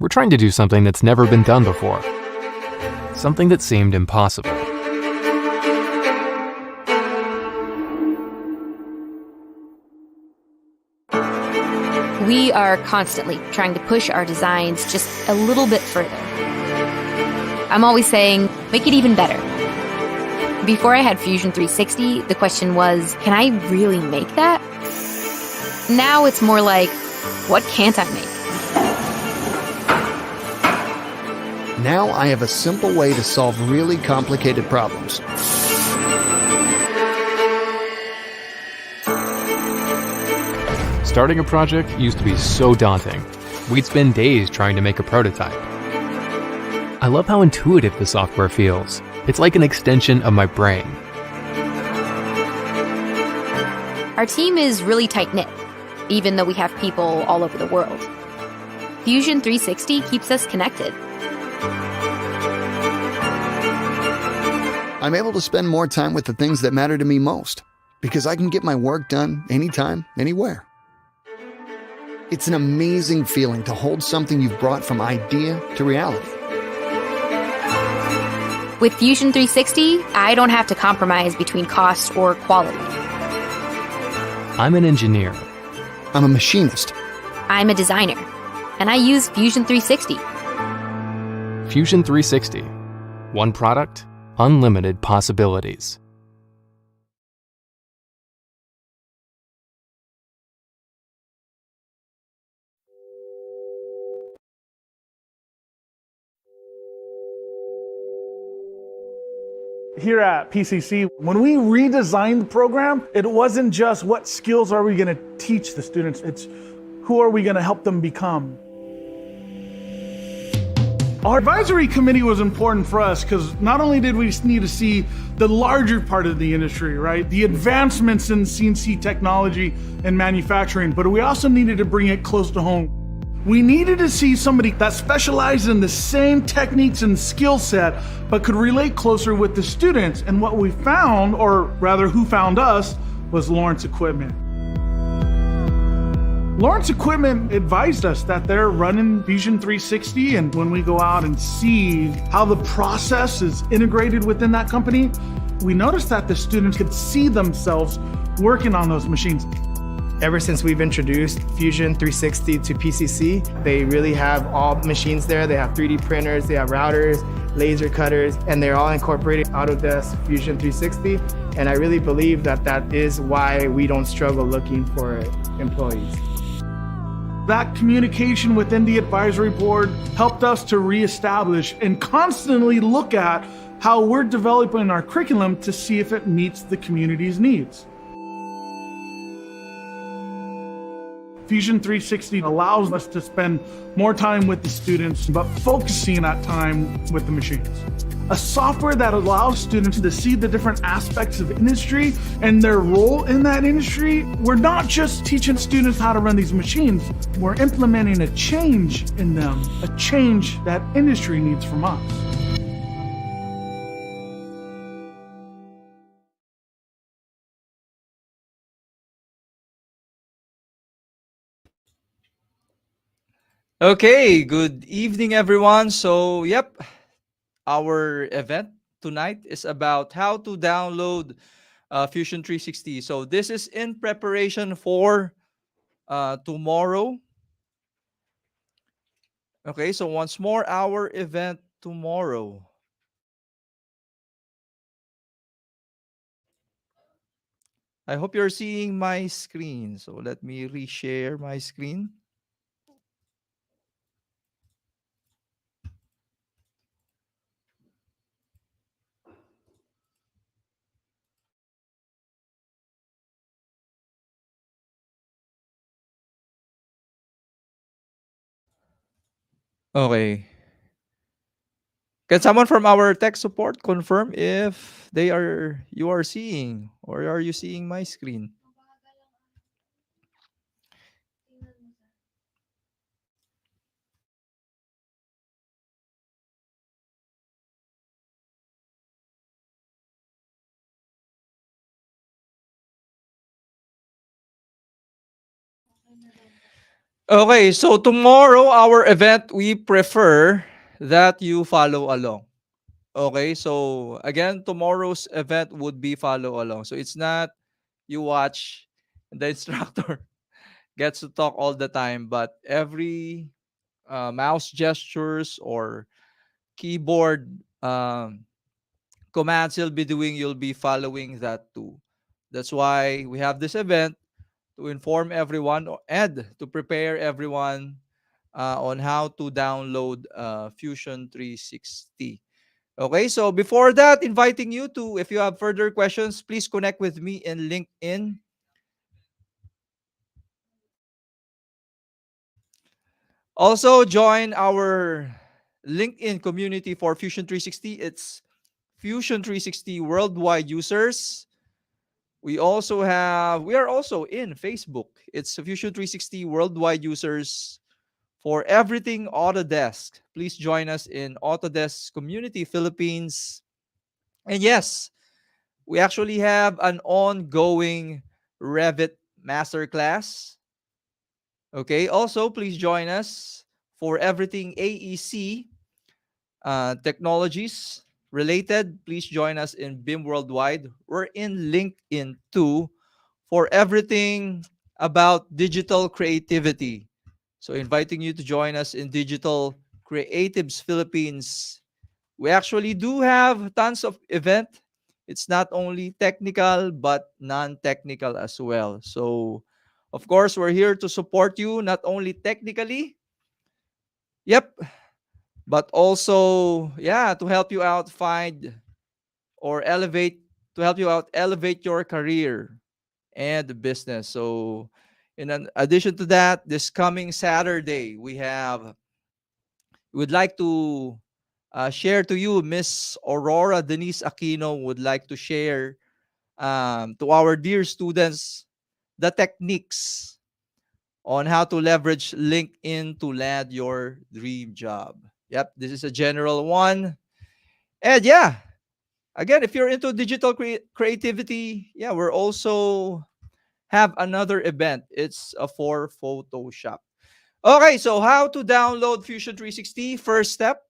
We're trying to do something that's never been done before. Something that seemed impossible. We are constantly trying to push our designs just a little bit further. I'm always saying, make it even better. Before I had Fusion 360, the question was, can I really make that? Now it's more like, what can't I make? Now I have a simple way to solve really complicated problems. Starting a project used to be so daunting. We'd spend days trying to make a prototype. I love how intuitive the software feels. It's like an extension of my brain. Our team is really tight-knit, even though we have people all over the world. Fusion 360 keeps us connected. I'm able to spend more time with the things that matter to me most, because I can get my work done anytime, anywhere. It's an amazing feeling to hold something you've brought from idea to reality. With Fusion 360, I don't have to compromise between cost or quality. I'm an engineer. I'm a machinist. I'm a designer, and I use Fusion 360. Fusion 360. One product, unlimited possibilities. Here at PCC, when we redesigned the program, it wasn't just what skills are we going to teach the students, it's who are we going to help them become. Our advisory committee was important for us because not only did we need to see the larger part of the industry, right? The advancements in CNC technology and manufacturing, but we also needed to bring it close to home. We needed to see somebody that specialized in the same techniques and skill set, but could relate closer with the students. And what we found, or rather who found us, was Lawrence Equipment. Lawrence Equipment advised us that they're running Fusion 360, and when we go out and see how the process is integrated within that company, we noticed that the students could see themselves working on those machines. Ever since we've introduced Fusion 360 to PCC, they really have all machines there. They have 3D printers, they have routers, laser cutters, and they're all incorporated Autodesk Fusion 360. And I really believe that that is why we don't struggle looking for employees. That communication within the advisory board helped us to reestablish and constantly look at how we're developing our curriculum to see if it meets the community's needs. Fusion 360 allows us to spend more time with the students, but focusing that time with the machines. A software that allows students to see the different aspects of industry and their role in that industry. We're not just teaching students how to run these machines, we're implementing a change in them, a change that industry needs from us. Okay, good evening, everyone. So, our event tonight is about how to download Fusion 360. So, this is in preparation for tomorrow. Okay, so once more, our event tomorrow. I hope you're seeing my screen. So, let me reshare my screen. Okay. Can someone from our tech support confirm if you are seeing, or are you seeing my screen? Okay, so tomorrow, our event, we prefer that you follow along. Okay, so again, tomorrow's event would be follow along. So it's not you watch and the instructor gets to talk all the time, but every mouse gestures or keyboard commands you'll be doing, you'll be following that too. That's why we have this event to inform everyone and to prepare everyone on how to download Fusion 360. Okay, so before that, inviting you to, if you have further questions, please connect with me in LinkedIn. Also, join our LinkedIn community for Fusion 360. It's Fusion 360 worldwide users. We are also in Facebook. It's Fusion 360 worldwide users for everything Autodesk. Please join us in Autodesk Community Philippines. And yes, we actually have an ongoing Revit masterclass. Okay, also please join us for everything AEC technologies related. Please join us in BIM Worldwide. We're in LinkedIn too for everything about digital creativity. So inviting you to join us in Digital Creatives Philippines. We actually do have tons of event. It's not only technical but non-technical as well. So of course, we're here to support you not only technically, yep, but also yeah, to help you out find or elevate to help you out elevate your career and the business. So addition to that, this coming Saturday, we would like to share to you, Miss Aurora Denise Aquino would like to share to our dear students the techniques on how to leverage LinkedIn to land your dream job. Yep, this is a general one. And yeah, again, if you're into digital creativity, yeah, we're also have another event. It's for Photoshop. Okay, so how to download Fusion 360? First step.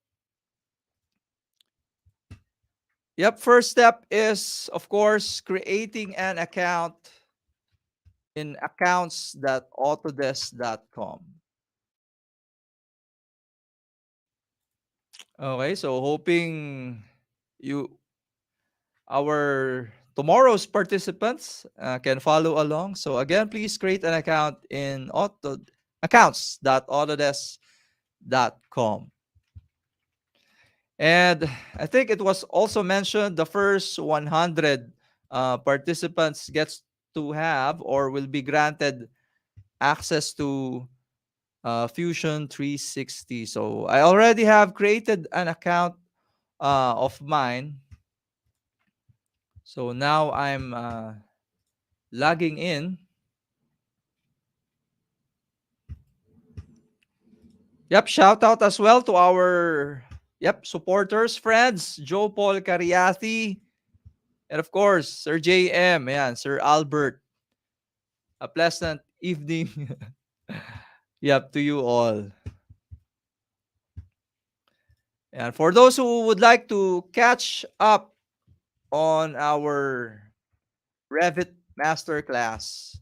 Yep, first step is, of course, creating an account in accounts.autodesk.com. Okay, so hoping you, our tomorrow's participants can follow along. So again, please create an account in accounts.autodesk.com. And I think it was also mentioned the first 100 participants gets to have or will be granted access to Fusion 360. So I already have created an account of mine. So now I'm logging in. Yep, shout out as well to our supporters, friends, Joe Paul Cariati, and of course, Sir JM, and Sir Albert. A pleasant evening. Yep, to you all. And for those who would like to catch up on our Revit Masterclass,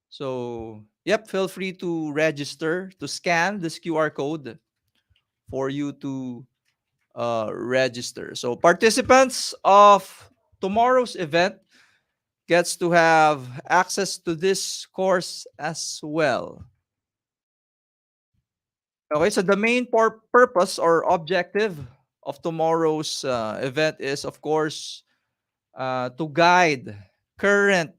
so feel free to register, to scan this QR code for you to register. So participants of tomorrow's event gets to have access to this course as well. Okay, so the main purpose or objective of tomorrow's event is, of course, to guide current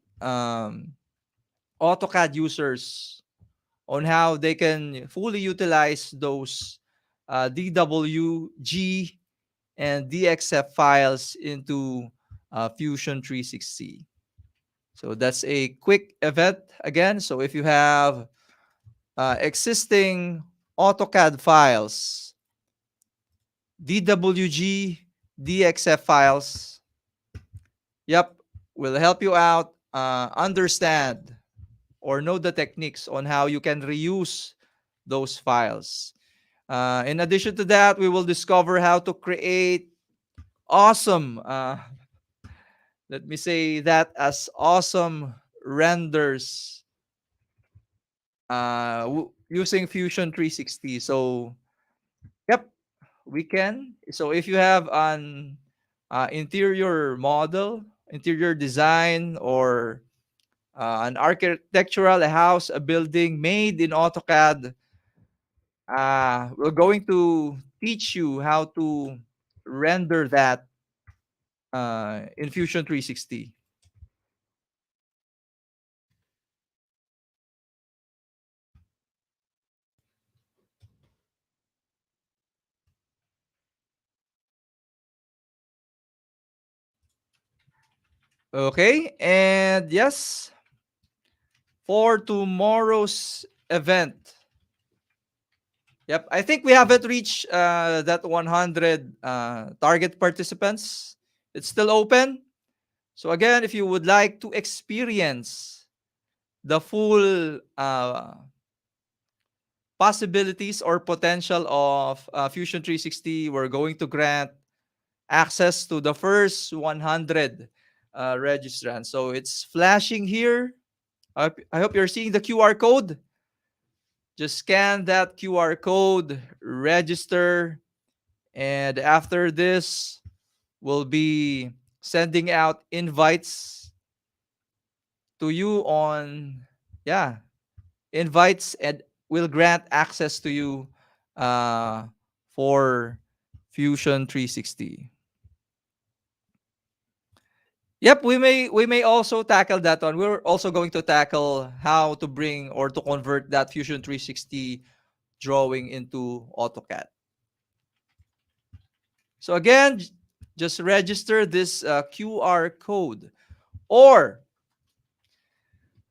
AutoCAD users on how they can fully utilize those DWG and DXF files into Fusion 360. So that's a quick event again. So if you have existing AutoCAD files, DWG, DXF files, will help you out understand or know the techniques on how you can reuse those files. In addition to that, we will discover how to create awesome, let me say that as awesome renders using Fusion 360. So, yep, we can. So, if you have an interior model, interior design, or an architectural house, a building made in AutoCAD, we're going to teach you how to render that in Fusion 360. Okay, and yes, for tomorrow's event, yep, I think we haven't reached that 100 target participants. It's still open. So again, if you would like to experience the full possibilities or potential of Fusion 360, we're going to grant access to the first 100 registrants. So it's flashing here. I hope you're seeing the QR code. Just scan that QR code, register, and after this, we'll be sending out invites to you on, yeah, invites, and will grant access to you uh, for Fusion 360. Yep, we may also tackle that one. We're also going to tackle how to bring or to convert that Fusion 360 drawing into AutoCAD. So again, just register this QR code or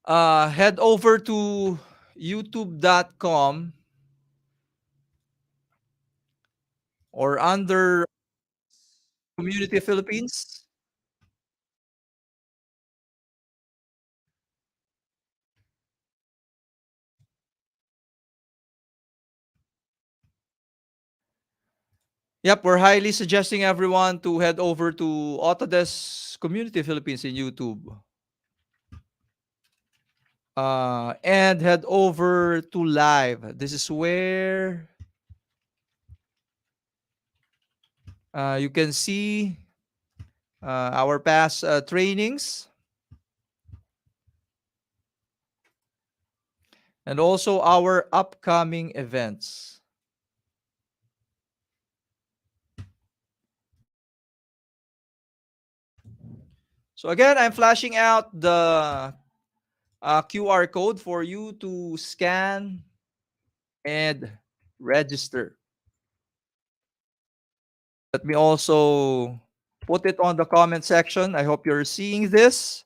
head over to youtube.com or under Community Philippines. Yep, we're highly suggesting everyone to head over to Autodesk Community Philippines in YouTube. And head over to live. This is where you can see our past trainings and also our upcoming events. So again, I'm flashing out the QR code for you to scan and register. Let me also put it on the comment section. I hope you're seeing this.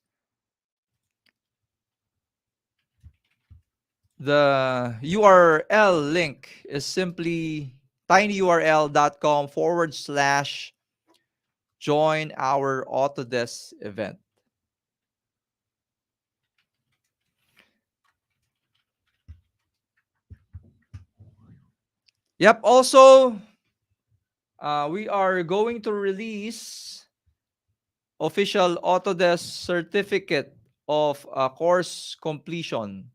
The URL link is simply tinyurl.com/join our Autodesk event. Yep, also, we are going to release official Autodesk certificate of course completion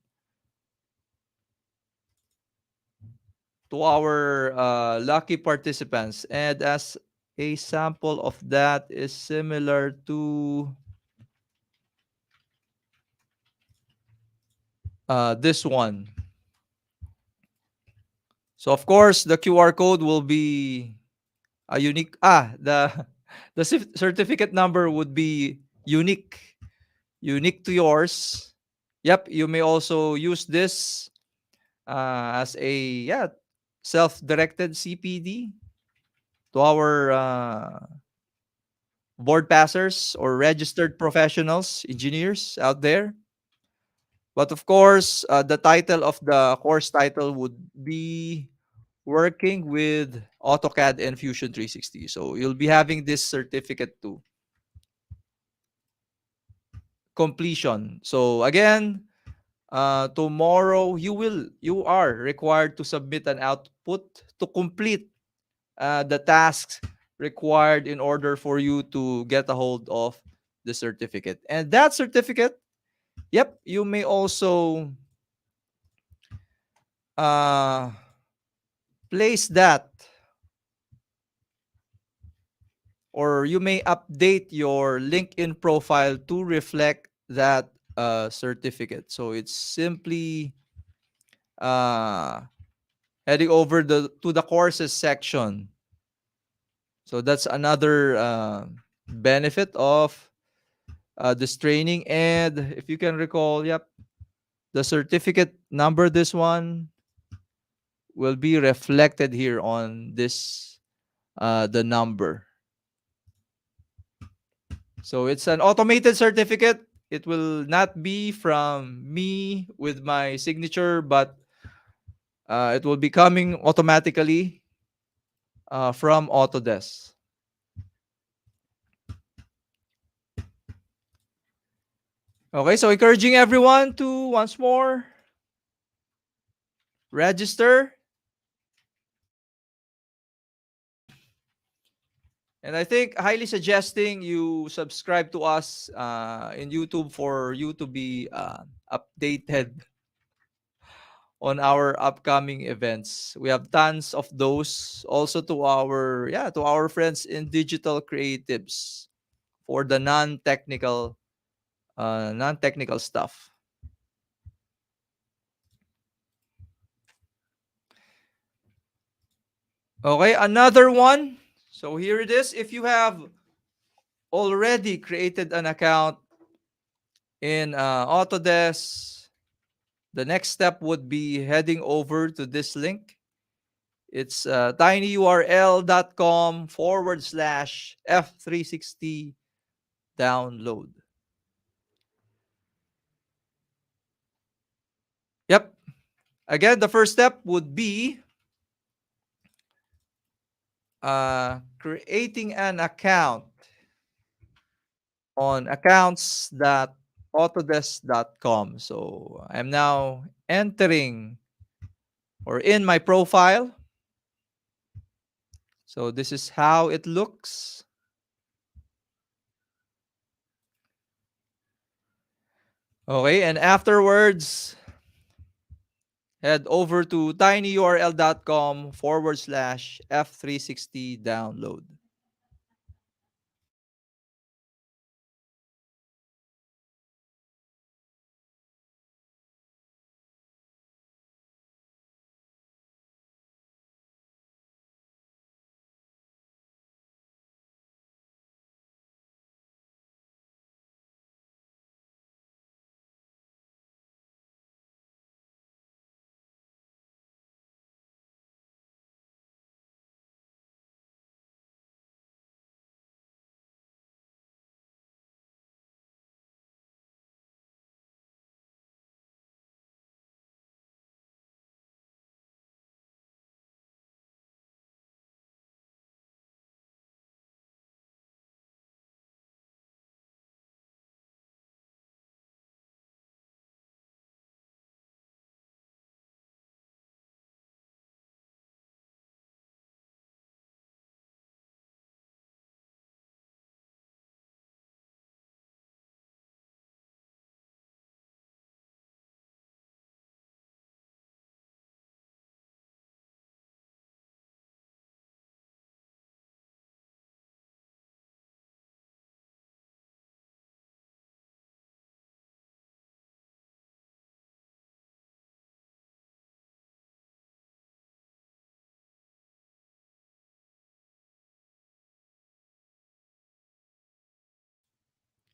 to our lucky participants. And as a sample of that is similar to this one. So of course, the QR code will be a unique, the certificate number would be unique to yours. Yep, you may also use this as a self-directed CPD to our board passers or registered professionals, engineers out there. But of course, the title of the course title would be working with AutoCAD and Fusion 360. So you'll be having this certificate to completion. So again, tomorrow you are required to submit an output to complete the tasks required in order for you to get a hold of the certificate. And that certificate, yep, you may also uh, place that, or you may update your LinkedIn profile to reflect that certificate. So it's simply uh, heading over to the courses section. So that's another benefit of this training. And if you can recall, yep, the certificate number, this one will be reflected here on this the number. So it's an automated certificate. It will not be from me with my signature, but it will be coming automatically from Autodesk. Okay, so encouraging everyone to once more register. And I think highly suggesting you subscribe to us in YouTube for you to be updated on our upcoming events. We have tons of those. Also to our friends in digital creatives for the non-technical stuff. Okay, another one. So here it is. If you have already created an account in Autodesk, the next step would be heading over to this link. It's tinyurl.com/F360 download. Yep. Again, the first step would be creating an account on accounts.autodesk.com. So I'm now entering or in my profile. So this is how it looks. Okay, and afterwards, head over to tinyurl.com/F360 download.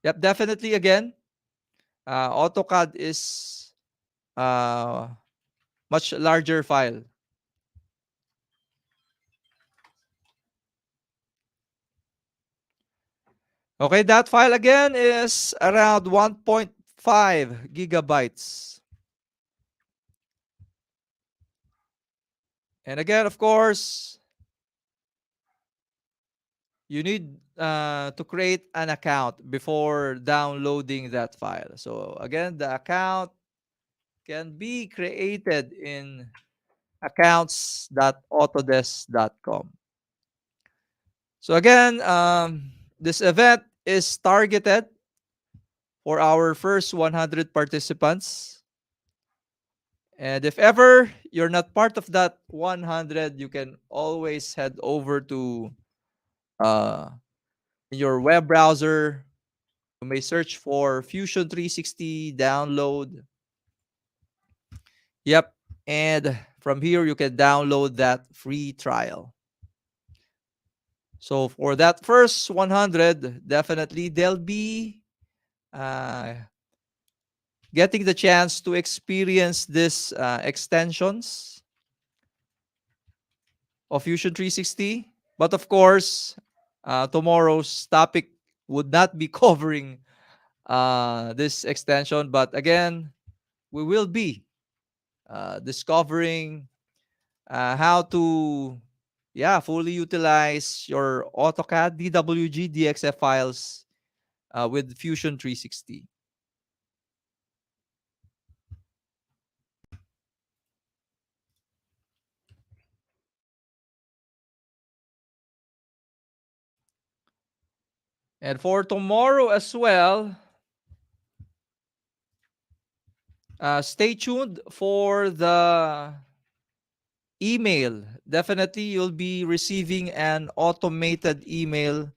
Yep, definitely again, AutoCAD is uh, much larger file. Okay, that file again is around 1.5 gigabytes. And again, of course, you need to create an account before downloading that file. So again, the account can be created in accounts.autodesk.com. So again, this event is targeted for our first 100 participants. And if ever you're not part of that 100, you can always head over to uh, your web browser. You may search for Fusion 360 download. Yep. And from here, you can download that free trial. So for that first 100, definitely they'll be uh, getting the chance to experience this extensions of Fusion 360. But of course, tomorrow's topic would not be covering this extension. But again, we will be discovering how to fully utilize your AutoCAD DWG DXF files with Fusion 360. And for tomorrow as well, stay tuned for the email. Definitely, you'll be receiving an automated email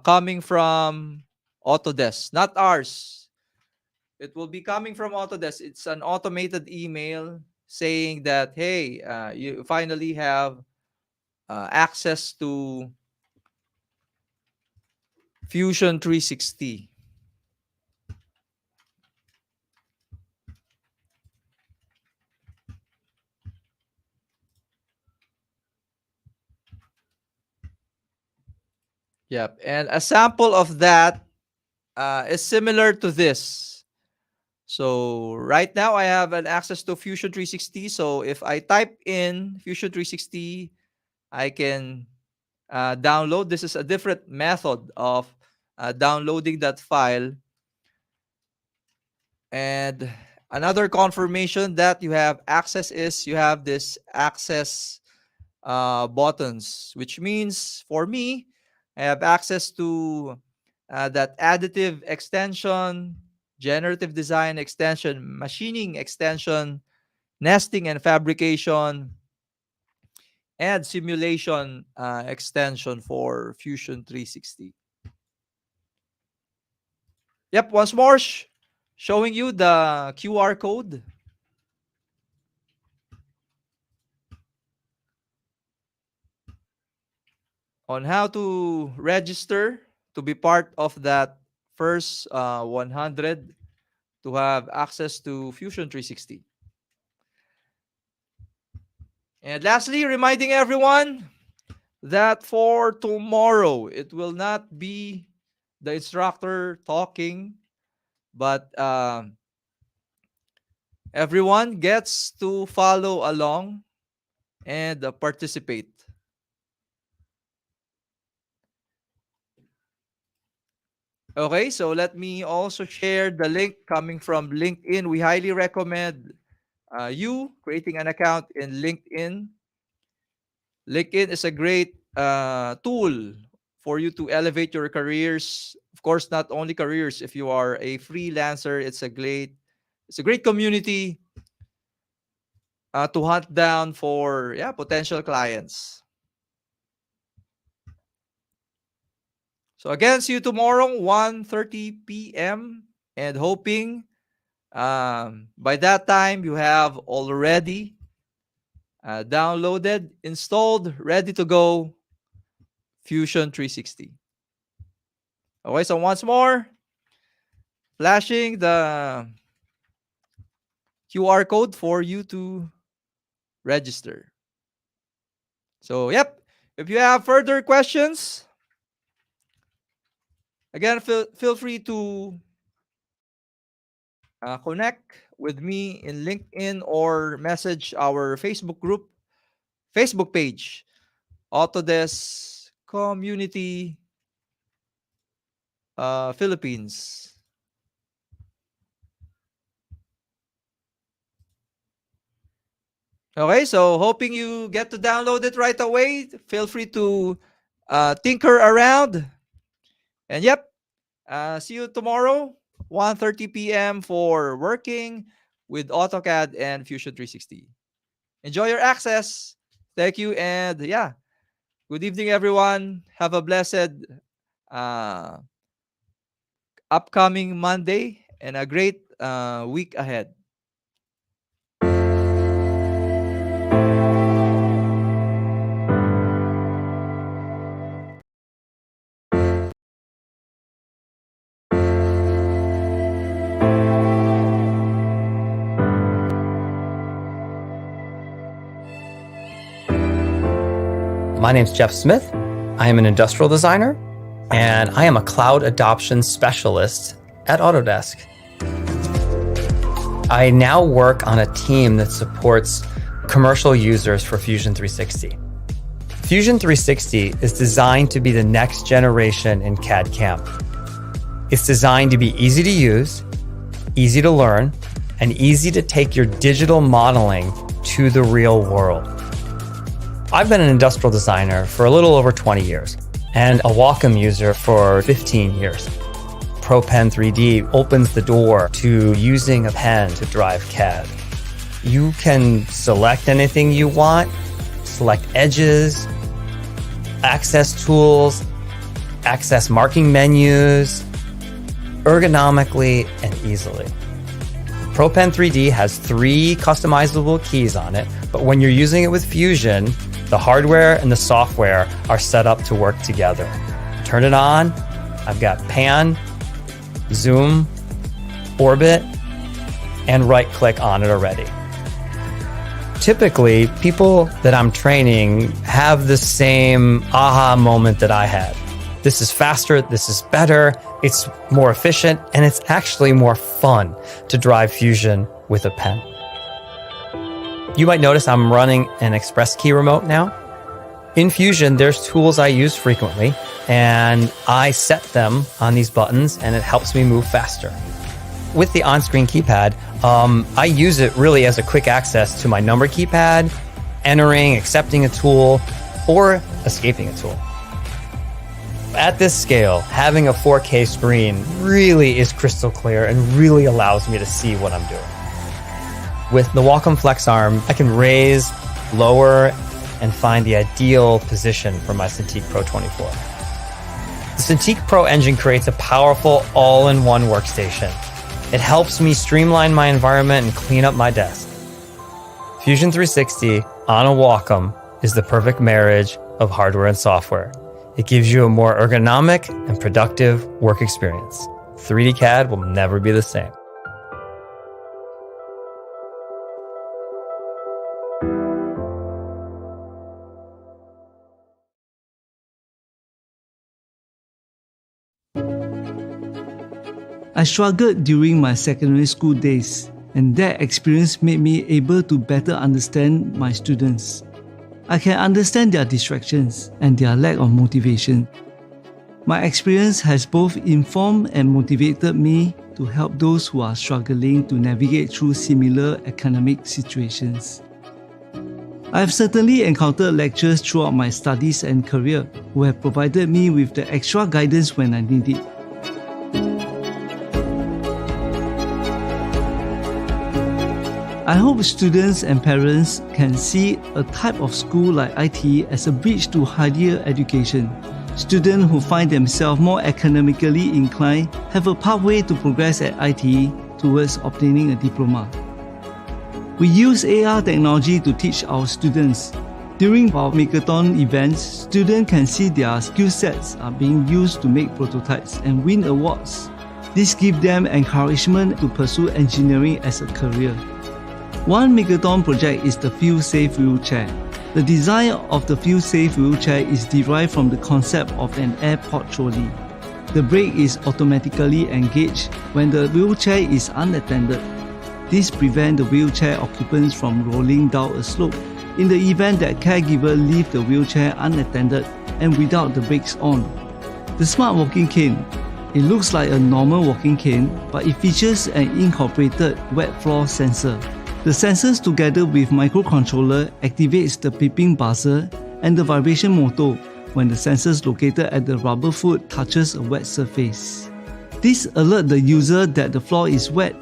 coming from Autodesk, not ours. It will be coming from Autodesk. It's an automated email saying that, hey, you finally have access to Fusion 360. Yep. And a sample of that is similar to this. So right now I have an access to Fusion 360. So if I type in Fusion 360, I can download. This is a different method of downloading that file. And another confirmation that you have access is you have this access buttons, which means for me, I have access to that additive extension, generative design extension, machining extension, nesting and fabrication, and simulation extension for Fusion 360. Yep, once more, showing you the QR code. On how to register to be part of that first 100 to have access to Fusion 360. And lastly, reminding everyone that for tomorrow, it will not be the instructor talking, but everyone gets to follow along and participate. Okay, so let me also share the link coming from LinkedIn. We highly recommend you creating an account in LinkedIn. LinkedIn is a great tool for you to elevate your careers. Of course, not only careers. If you are a freelancer, it's a great community to hunt down for potential clients. So again, see you tomorrow, 1:30 p.m. and hoping by that time you have already downloaded, installed, ready to go Fusion 360. Okay, so once more, flashing the QR code for you to register. So, yep, if you have further questions, again, feel free to connect with me in LinkedIn or message our Facebook page, Autodesk Community Philippines. Okay, so hoping you get to download it right away. Feel free to tinker around. And yep, see you tomorrow, 1:30 p.m. for working with AutoCAD and Fusion 360. Enjoy your access. Thank you. And yeah, good evening, everyone. Have a blessed uh, upcoming Monday and a great week ahead. My name's Jeff Smith. I am an industrial designer, and I am a cloud adoption specialist at Autodesk. I now work on a team that supports commercial users for Fusion 360. Fusion 360 is designed to be the next generation in CAD/CAM. It's designed to be easy to use, easy to learn, and easy to take your digital modeling to the real world. I've been an industrial designer for a little over 20 years and a Wacom user for 15 years. ProPen 3D opens the door to using a pen to drive CAD. You can select anything you want, select edges, access tools, access marking menus, ergonomically and easily. ProPen 3D has 3 customizable keys on it, but when you're using it with Fusion, the hardware and the software are set up to work together. Turn it on, I've got pan, zoom, orbit, and right click on it already. Typically, people that I'm training have the same aha moment that I had. This is faster, this is better, it's more efficient, and it's actually more fun to drive Fusion with a pen. You might notice I'm running an Express Key remote now. In Fusion, there's tools I use frequently, and I set them on these buttons, and it helps me move faster. With the on-screen keypad, I use it really as a quick access to my number keypad, entering, accepting a tool, or escaping a tool. At this scale, having a 4K screen really is crystal clear and really allows me to see what I'm doing. With the Wacom Flex arm, I can raise, lower, and find the ideal position for my Cintiq Pro 24. The Cintiq Pro engine creates a powerful all-in-one workstation. It helps me streamline my environment and clean up my desk. Fusion 360 on a Wacom is the perfect marriage of hardware and software. It gives you a more ergonomic and productive work experience. 3D CAD will never be the same. I struggled during my secondary school days, and that experience made me able to better understand my students. I can understand their distractions and their lack of motivation. My experience has both informed and motivated me to help those who are struggling to navigate through similar academic situations. I have certainly encountered lecturers throughout my studies and career who have provided me with the extra guidance when I need it. I hope students and parents can see a type of school like ITE as a bridge to higher education. Students who find themselves more academically inclined have a pathway to progress at ITE towards obtaining a diploma. We use AR technology to teach our students. During our Makeathon events, students can see their skill sets are being used to make prototypes and win awards. This gives them encouragement to pursue engineering as a career. One Makeathon project is the Feel-Safe wheelchair. The design of the Feel-Safe wheelchair is derived from the concept of an airport trolley. The brake is automatically engaged when the wheelchair is unattended. This prevents the wheelchair occupants from rolling down a slope in the event that caregivers leave the wheelchair unattended and without the brakes on. The Smart Walking Cane. It looks like a normal walking cane, but it features an incorporated wet floor sensor. The sensors together with microcontroller activates the beeping buzzer and the vibration motor when the sensors located at the rubber foot touches a wet surface. This alerts the user that the floor is wet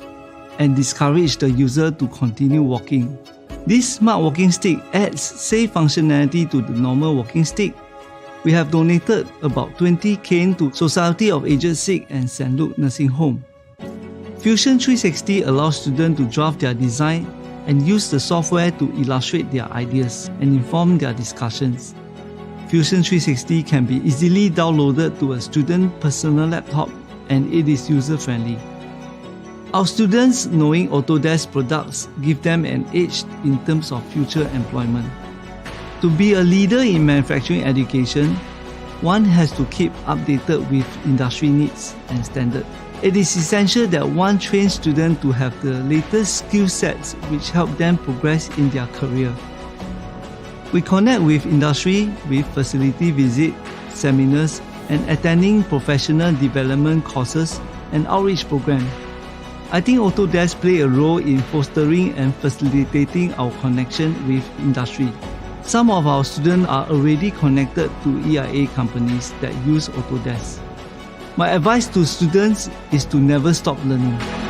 and discourages the user to continue walking. This smart walking stick adds safe functionality to the normal walking stick. We have donated about 20 canes to Society of Aged Sick and St. Luke Nursing Home. Fusion 360 allows students to draft their design and use the software to illustrate their ideas and inform their discussions. Fusion 360 can be easily downloaded to a student's personal laptop and it is user-friendly. Our students knowing Autodesk products give them an edge in terms of future employment. To be a leader in manufacturing education, one has to keep updated with industry needs and standards. It is essential that one trains students to have the latest skill sets which help them progress in their career. We connect with industry with facility visit, seminars, and attending professional development courses and outreach programs. I think Autodesk play a role in fostering and facilitating our connection with industry. Some of our students are already connected to EIA companies that use Autodesk. My advice to students is to never stop learning.